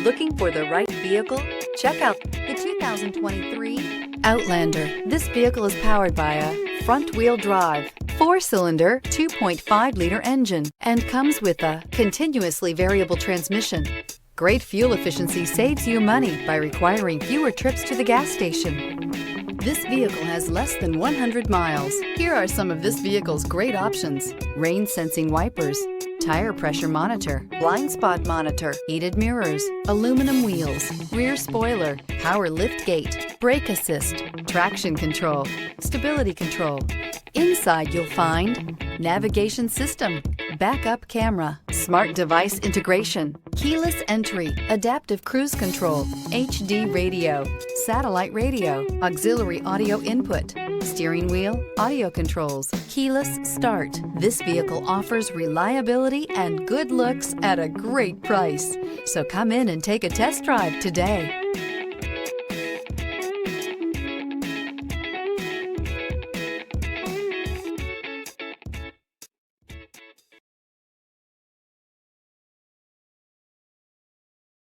Looking for the right vehicle? Check out the 2023 Outlander. This vehicle is powered by a front-wheel drive, 4-cylinder, 2.5-liter engine, and comes with a continuously variable transmission. Great fuel efficiency saves you money by requiring fewer trips to the gas station. This vehicle has less than 100 miles. Here are some of this vehicle's great options: rain-sensing wipers, tire pressure monitor, blind spot monitor, heated mirrors, aluminum wheels, rear spoiler, power liftgate, brake assist, traction control, stability control. Inside you'll find navigation system, backup camera, smart device integration, keyless entry, adaptive cruise control, HD radio, satellite radio, auxiliary audio input, steering wheel audio controls, keyless start. This vehicle offers reliability and good looks at a great price. So come in and take a test drive today.